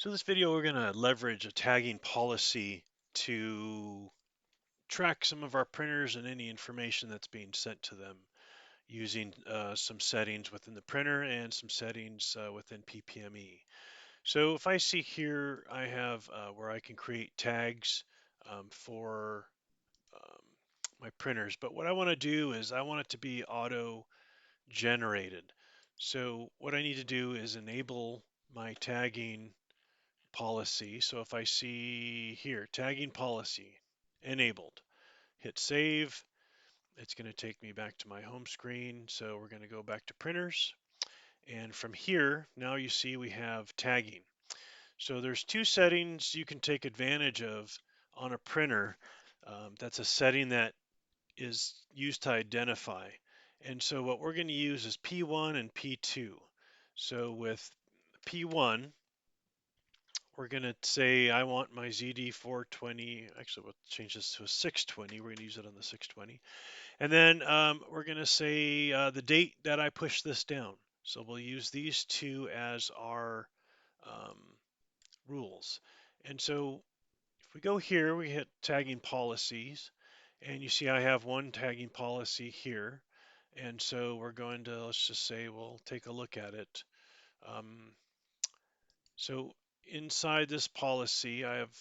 So this video, we're going to leverage a tagging policy to track some of our printers and any information that's being sent to them using some settings within the printer and some settings within PPME. So if I see here, I have where I can create tags for um, my printers. But what I want to do is I want it to be auto generated. So what I need to do is enable my tagging policy. So if I see here, tagging policy enabled, hit save, it's going to take me back to my home screen. So we're going to go back to printers. And from here, now you see we have tagging. So there's two settings you can take advantage of on a printer. That's a setting that is used to identify. And so what we're going to use is P1 and P2. So with P1, we're going to say I want my ZD420. Actually, we'll change this to a 620. We're going to use it on the 620. And then we're going to say the date that I push this down. So we'll use these two as our um, rules. And so if we go here, we hit tagging policies. And you see I have one tagging policy here. And so we're going to, let's just say, we'll take a look at it. So inside this policy, I have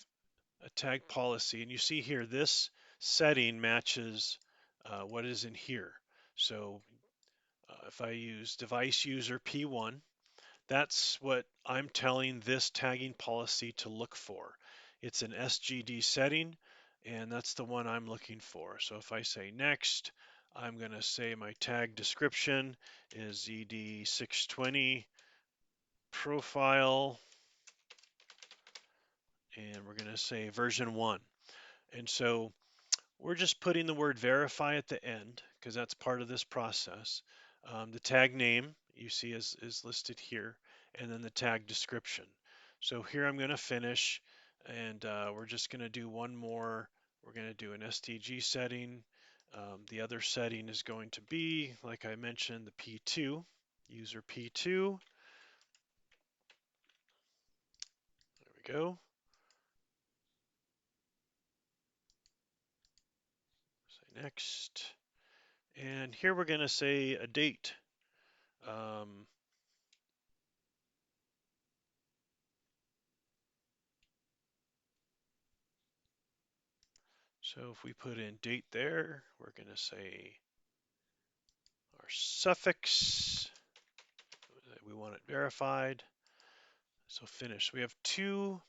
a tag policy, and you see here this setting matches what is in here. So if I use device user P1, that's what I'm telling this tagging policy to look for. It's an SGD setting, and that's the one I'm looking for. So if I say next, I'm going to say my tag description is ED620 profile, and we're going to say version 1. And so we're just putting the word verify at the end because that's part of this process. The tag name you see is listed here, and then the tag description. So here I'm going to finish, and we're just going to do one more. We're going to do an STG setting. The other setting is going to be, like I mentioned, the P2, user P2. There we go. Say next. And here we're going to say a date. So if we put in date there, we're going to say our suffix. We want it verified. So finish. We have two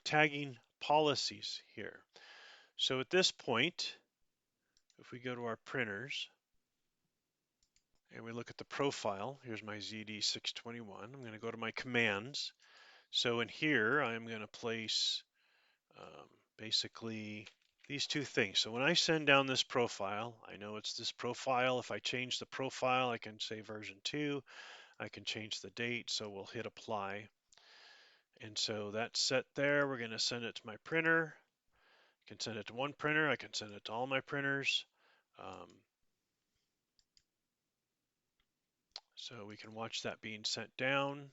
tagging policies here. So at this point, if we go to our printers and we look at the profile, here's my ZD621. I'm going to go to my commands. So in here, I'm going to place basically these two things. So when I send down this profile, I know it's this profile. If I change the profile, I can say version 2. I can change the date, so we'll hit apply. And so that's set there. We're going to send it to my printer. I can send it to one printer. I can send it to all my printers. So we can watch that being sent down.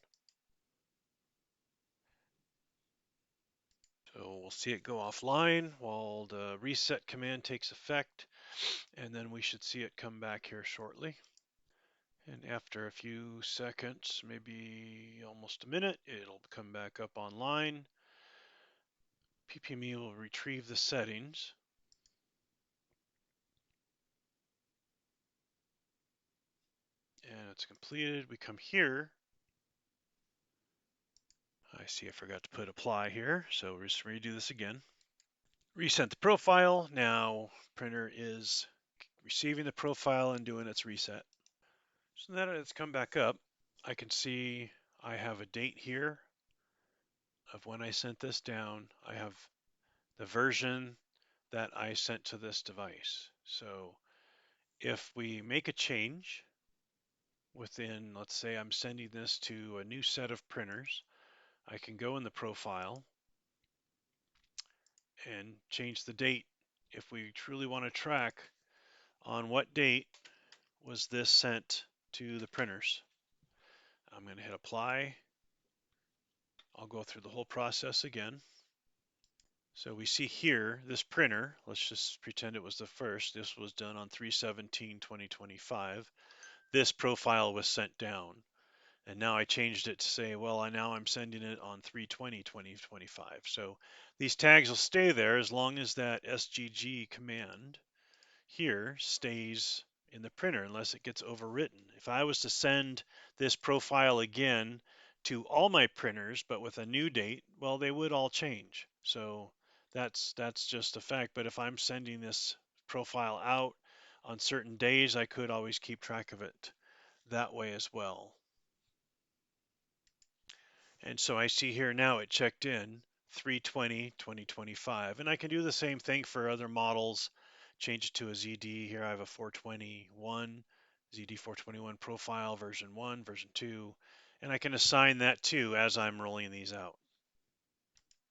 So we'll see it go offline while the reset command takes effect, and then we should see it come back here shortly. And after a few seconds, maybe almost a minute, it'll come back up online. PPME will retrieve the settings. And it's completed. We come here. I see I forgot to put apply here, so we'll just redo this again. Reset the profile. Now printer is receiving the profile and doing its reset. So now that it's come back up, I can see I have a date here of when I sent this down. I have the version that I sent to this device. So if we make a change within, let's say I'm sending this to a new set of printers, I can go in the profile and change the date if we truly want to track on what date was this sent to the printers. I'm going to hit apply. I'll go through the whole process again. So we see here, this printer, let's just pretend it was the first. This was done on 3/17/2025. This profile was sent down. And now I changed it to say, well, now I'm sending it on 3/20/2025. So these tags will stay there as long as that SGG command here stays in the printer unless it gets overwritten. If I was to send this profile again to all my printers but with a new date, well, they would all change. So that's just a fact. But if I'm sending this profile out on certain days, I could always keep track of it that way as well. And so I see here now it checked in 3/20/2025, and I can do the same thing for other models. Change it to a ZD. Here I have a 421, ZD 421 profile, version 1, version 2, and I can assign that too as I'm rolling these out.